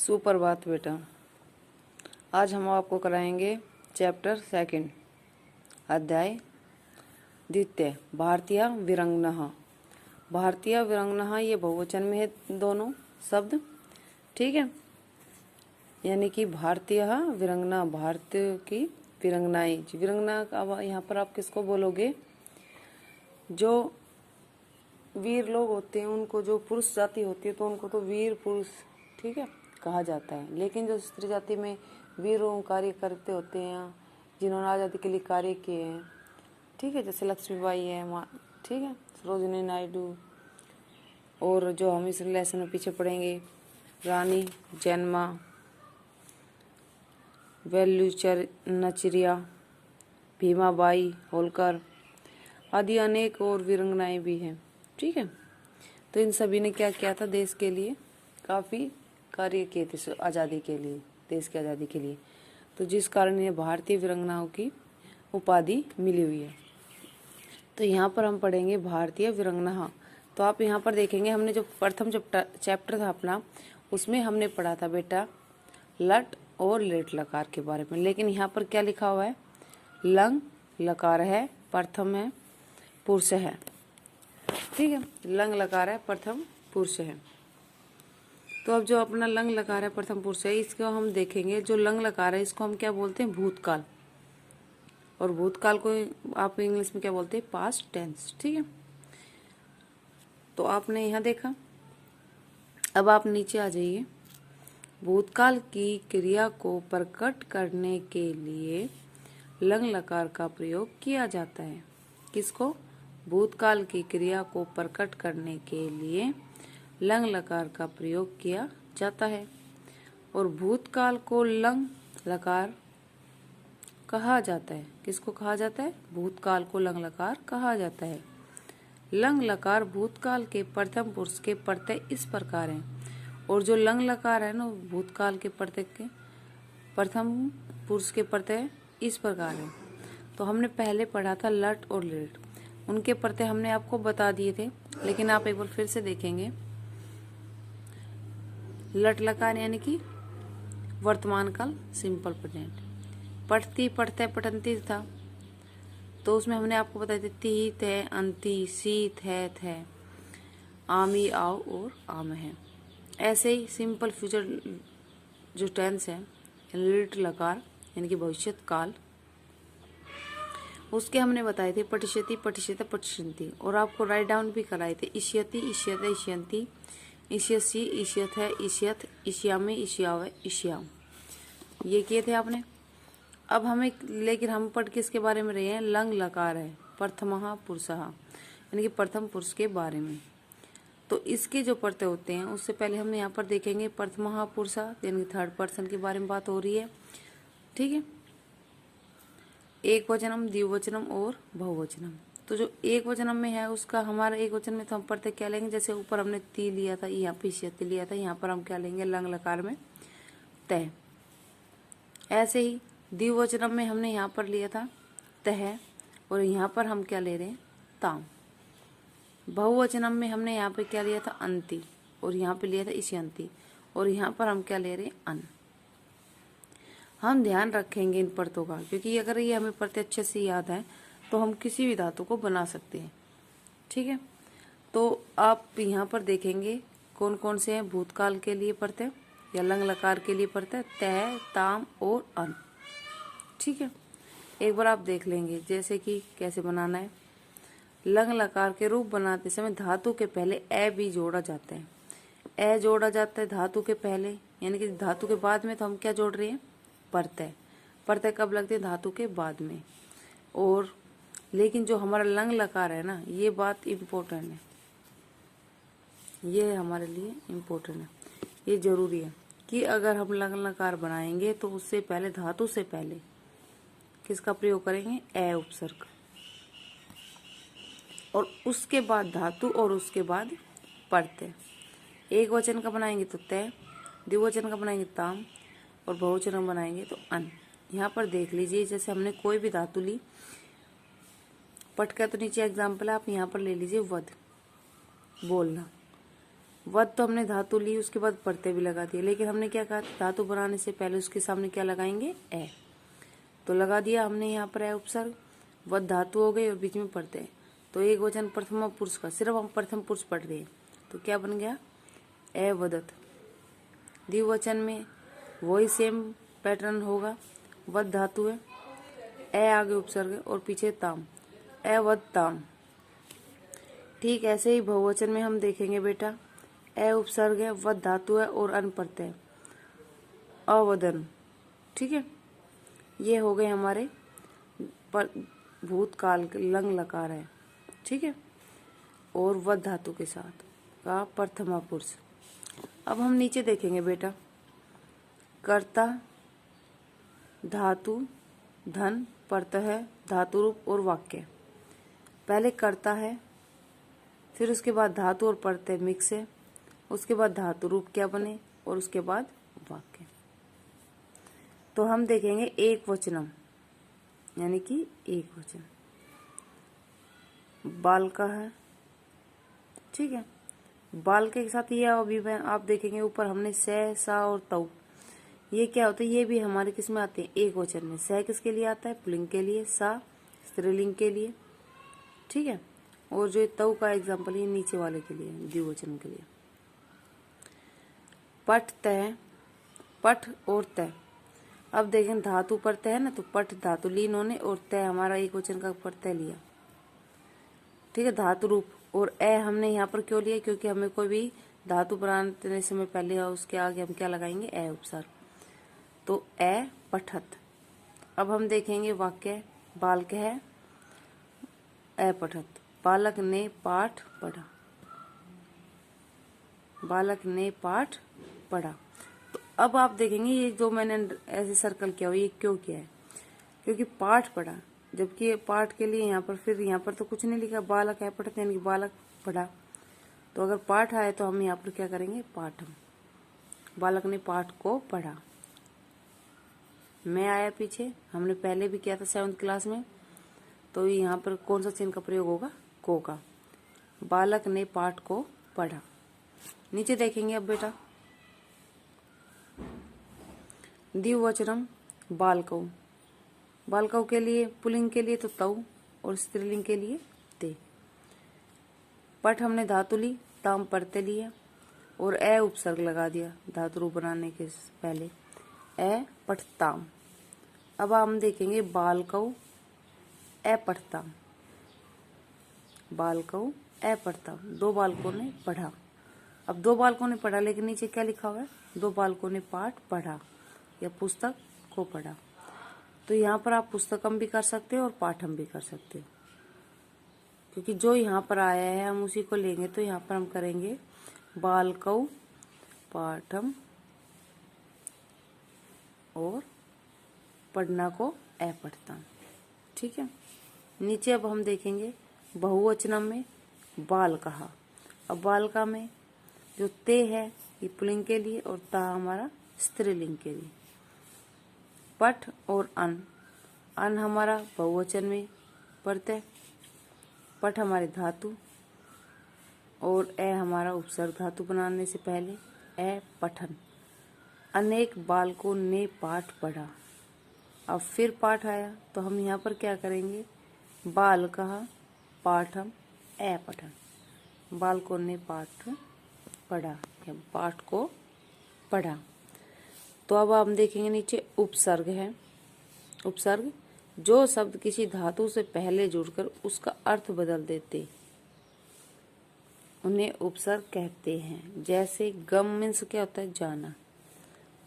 सुप्रभात बेटा। आज हम आपको कराएंगे चैप्टर 2 अध्याय द्वितीय भारतीय वीरांगना। भारतीय वीरांगना ये बहुवचन में है दोनों शब्द, ठीक है। यानी कि भारतीय वीरांगना, भारतीय की वीरांगनाएं। वीरांगना अब यहाँ पर आप किसको बोलोगे? जो वीर लोग होते हैं उनको, जो पुरुष जाति होती है तो उनको तो वीर पुरुष, ठीक है, कहा जाता है। लेकिन जो स्त्री जाति में वीरों कार्य करते होते हैं, जिन्होंने आज़ादी के लिए कार्य किए हैं, ठीक है, जैसे लक्ष्मीबाई है, ठीक है, सरोजिनी नायडू, और जो हम इस लेसन में पीछे पढ़ेंगे रानी जैनमा, वेलुचनचिरिया, भीमाबाई होलकर आदि अनेक और वीरांगनाएं भी हैं, ठीक है। तो इन सभी ने क्या किया था? देश के लिए काफ़ी कार्य किए थे, आज़ादी के लिए, देश की आज़ादी के लिए। तो जिस कारण ये भारतीय वीरांगनाओं की उपाधि मिली हुई है। तो यहाँ पर हम पढ़ेंगे भारतीय वीरांगना। तो आप यहाँ पर देखेंगे, हमने जो प्रथम चैप्टर था अपना, उसमें हमने पढ़ा था बेटा लट और लेट लकार के बारे में। लेकिन यहाँ पर क्या लिखा हुआ है? लंग लकार है, प्रथम है, पुरुष है, ठीक है। लंग लकार है, प्रथम पुरुष है। तो अब जो अपना लंग लकार है, प्रथम पुरुष है, इसको हम देखेंगे। जो लंग लकार है इसको हम क्या बोलते हैं? भूतकाल। और भूतकाल को आप इंग्लिश में क्या बोलते हैं? पास्ट टेंस, ठीक है। तो आपने यहाँ देखा। अब आप नीचे आ जाइए। भूतकाल की क्रिया को प्रकट करने के लिए लंग लकार का प्रयोग किया जाता है। किसको? भूतकाल की क्रिया को प्रकट करने के लिए लंग लकार का प्रयोग किया जाता है। और भूतकाल को लंग लकार कहा जाता है। किसको कहा जाता है? भूतकाल को लंग लकार कहा जाता है। लंग लकार भूतकाल के प्रथम पुरुष के प्रत्यय इस प्रकार हैं। और जो लंग लकार है ना, भूतकाल के प्रत्यय के प्रथम पुरुष के प्रत्यय इस प्रकार है। तो हमने पहले पढ़ा था लट और लेट, उनके प्रत्यय हमने आपको बता दिए थे, लेकिन आप एक बार फिर से देखेंगे। लट लकार यानी कि वर्तमान काल सिंपल प्रेजेंट। पठती पढ़ते पठंती था, तो उसमें हमने आपको बताया थे ती थे अंति, सी थे थे, आमी आओ और आम है। ऐसे ही सिंपल फ्यूचर जो टेंस है, लिट लकार यानी कि भविष्यत काल, उसके हमने बताए थे पठिष्यति पठिष्यते पठिष्यन्ति। और आपको राइट डाउन भी कराए थे इष्यति इष्यते इष्यन्ति, इष्यसि इष्यथ है इष्यथ, इष्यामि इष्याव इष्याम, ये किए थे आपने। अब हमें, लेकिन हम पढ़ किसके बारे में रहे हैं? लंग लकार है, प्रथमः पुरुषः, यानी कि प्रथम पुरुष के बारे में। तो इसके जो प्रत्यय होते हैं, उससे पहले हम यहाँ पर देखेंगे प्रथमः पुरुषः, यानी कि थर्ड पर्सन के बारे में बात हो रही है, ठीक है। एक वचनम, द्विवचनम और बहुवचनम। तो जो एक वचनम में है उसका, हमारा एक वचन में तो हम प्रत्यय क्या लेंगे? जैसे ऊपर हमने ती लिया था, यहाँ पे इष्यति लिया था, यहाँ पर हम क्या लेंगे? लंग लकार में तय। ऐसे ही द्विवचनम में हमने यहाँ पर लिया था तह, और यहाँ पर हम क्या ले रहे हैं? ताम। बहुवचनम में हमने यहाँ पे क्या लिया था? अंति, और यहाँ पे लिया था इष्यन्ति, और यहाँ पर हम क्या ले रहे हैं? अन। हम ध्यान रखेंगे इन प्रत्ययों का, क्योंकि अगर ये हमें प्रत्यय अच्छे से याद है तो हम किसी भी धातु को बना सकते हैं, ठीक है। तो आप यहाँ पर देखेंगे कौन कौन से हैं भूतकाल के लिए प्रत्यय या लंग लकार के लिए प्रत्यय? तय, ताम और अन, ठीक है। एक बार आप देख लेंगे जैसे कि कैसे बनाना है। लंग लकार के रूप बनाते समय धातु के पहले ए भी जोड़ा जाता है। ए जोड़ा जाता है धातु के पहले, यानी कि धातु के बाद में तो हम क्या जोड़ रहे हैं? प्रत्यय। प्रत्यय कब लगते हैं? धातु के बाद में। और लेकिन जो हमारा लंग लकार है ना, ये बात इम्पोर्टेंट है, ये हमारे लिए इम्पोर्टेंट है, ये जरूरी है कि अगर हम लंग लकार बनाएंगे तो उससे पहले, धातु से पहले किसका प्रयोग करेंगे? ए उपसर्ग, और उसके बाद धातु, और उसके बाद प्रत्यय। एक वचन का बनाएंगे तो तय, द्विवचन का बनाएंगे ताम, और बहुवचन का बनाएंगे तो अन। यहाँ पर देख लीजिए, जैसे हमने कोई भी धातु ली, पट का तो नीचे एग्जाम्पल है, आप यहाँ पर ले लीजिए वध, बोलना। वध तो हमने धातु ली, उसके बाद परते भी लगा दिए, लेकिन हमने क्या कहा धातु बनाने से पहले उसके सामने क्या लगाएंगे, ए। तो लगा दिया हमने यहाँ पर ए उपसर्ग, वध धातु हो गई और बीच में परते। तो एक वचन प्रथमा पुरुष का, सिर्फ हम प्रथम पुरुष पढ़ रहे हैं, तो क्या बन गया, ए वदत। द्विवचन में वही सेम पैटर्न होगा, वध धातु है, ए आगे उपसर्ग और पीछे ताम, ए वद ताम। ठीक ऐसे ही बहुवचन में हम देखेंगे बेटा, ए उपसर्ग है, वध धातु है और अन प्रत्यय, अवदन। ठीक है, ये हो गए हमारे भूतकाल के लंग लकार है। ठीक है, और वध धातु के साथ का प्रथमा पुरुष। अब हम नीचे देखेंगे बेटा, कर्ता, धातु, धन, प्रत्यय, धातु रूप और वाक्य। पहले कर्ता है, फिर उसके बाद धातु और प्रत्यय मिक्स है, उसके बाद धातु रूप क्या बने और उसके बाद वाक्य। तो हम देखेंगे एक वचनम, यानी कि एक वचन, बाल का है। ठीक है, बाल के साथ ये अभी आप देखेंगे ऊपर हमने से, सा और तऊ, ये क्या होता है, ये भी हमारे किस में आते हैं, एक वचन में। से किसके लिए आता है, पुल्लिंग के लिए, सा स्त्रीलिंग के लिए। ठीक है, और जो तऊ का एग्जाम्पल ये नीचे वाले के लिए, द्विवचन के लिए। पठ तय, पठ और तय। अब देखें धातु प्रत्यय है ना, तो पठ धातु ली इन्होंने और तय हमारा एक वचन का प्रत्यय लिया। ठीक है, धातु रूप और ए हमने यहाँ पर क्यों लिया, क्योंकि हमें कोई भी धातु बनाने समय पहले उसके आगे हम क्या लगाएंगे, ए उपसर्ग। तो ए पठत। अब हम देखेंगे वाक्य, बालक है, ए पठत, बालक ने पाठ पढ़ा, बालक ने पाठ पढ़ा। तो अब आप देखेंगे ये जो मैंने ऐसे सर्कल किया हो, ये क्यों किया है, क्योंकि पाठ पढ़ा, जबकि ये पाठ के लिए यहाँ पर, फिर यहाँ पर तो कुछ नहीं लिखा, बालक है पढ़ते, यानी कि बालक पढ़ा। तो अगर पाठ आए तो हम यहाँ पर क्या करेंगे, पाठम, बालक ने पाठ को पढ़ा। मैं आया पीछे, हमने पहले भी किया था 7th क्लास में। तो यहाँ पर कौन सा चिन्ह का प्रयोग होगा, को का, बालक ने पाठ को पढ़ा। नीचे देखेंगे अब बेटा, द्विवचनम बालकौ, बालकौ के लिए पुल्लिंग के लिए तो तऊ और स्त्रीलिंग के लिए ते। पठ हमने धातु ली, ताम प्रत्यय लिया और ए उपसर्ग लगा दिया धातु रूप बनाने के पहले, ए पठताम। अब हम देखेंगे बालकौ ए पठताम, बालकौ ए पठताम, दो बालकों ने पढ़ा। अब दो बालकों ने पढ़ा, लेकिन नीचे क्या लिखा हुआ है, दो बालकों ने पाठ पढ़ा या पुस्तक को पढ़ा। तो यहाँ पर आप पुस्तकम भी कर सकते हो और पाठम भी कर सकते हो, क्योंकि जो यहाँ पर आया है हम उसी को लेंगे। तो यहाँ पर हम करेंगे बालकौ पाठम और पढ़ना को ए पढ़ता। ठीक है, नीचे अब हम देखेंगे बहुवचनम में बाल कहा। अब बालका में जो ते है ये पुल्लिंग के लिए और ता हमारा स्त्रीलिंग के लिए। पठ और अन, अन हमारा बहुवचन में प्रत्यय, पठ हमारे धातु और ए हमारा उपसर्ग धातु बनाने से पहले, ए पठन। अनेक बालकों ने पाठ पढ़ा। अब फिर पाठ आया तो हम यहाँ पर क्या करेंगे, बाल कहा पाठम ए पठन, बालकों ने पाठ पढ़ा या पाठ को पढ़ा। तो अब हम देखेंगे नीचे उपसर्ग है। उपसर्ग जो शब्द किसी धातु से पहले जुड़कर उसका अर्थ बदल देते उन्हें उपसर्ग कहते हैं। जैसे गम मीन्स क्या होता है, जाना।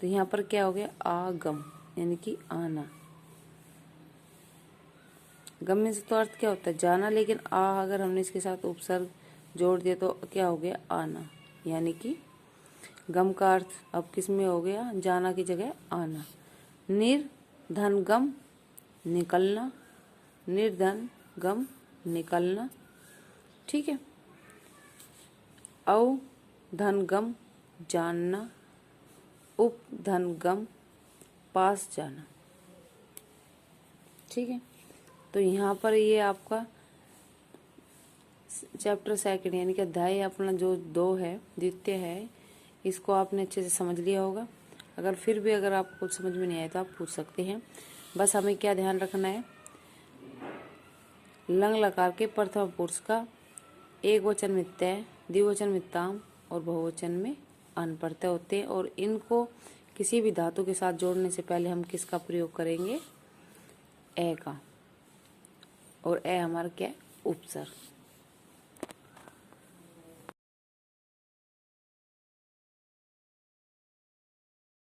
तो यहाँ पर क्या हो गया, आगम यानी कि आना। गम मीन्स तो अर्थ क्या होता है, जाना, लेकिन आ अगर हमने इसके साथ उपसर्ग जोड़ दिया तो क्या हो गया, आना, यानी कि गम का अर्थ अब किस में हो गया, जाना की जगह आना। निर्धन गम निकलना, निर्धन गम निकलना। ठीक है, औ धन गम जानना, उप धन गम पास जाना। ठीक है, तो यहाँ पर ये आपका चैप्टर सेकंड यानी कि अध्याय अपना जो 2 है, द्वितीय है, इसको आपने अच्छे से समझ लिया होगा। अगर फिर भी अगर आपको कुछ समझ में नहीं आए तो आप पूछ सकते हैं। बस हमें क्या ध्यान रखना है, लंग लकार के प्रथम पुरुष का एक वचन में तय, द्विवचन में ताम और बहुवचन में अन प्रत्यय होते हैं, और इनको किसी भी धातु के साथ जोड़ने से पहले हम किसका प्रयोग करेंगे, ए का। और ए हमारा क्या है, उपसर्ग।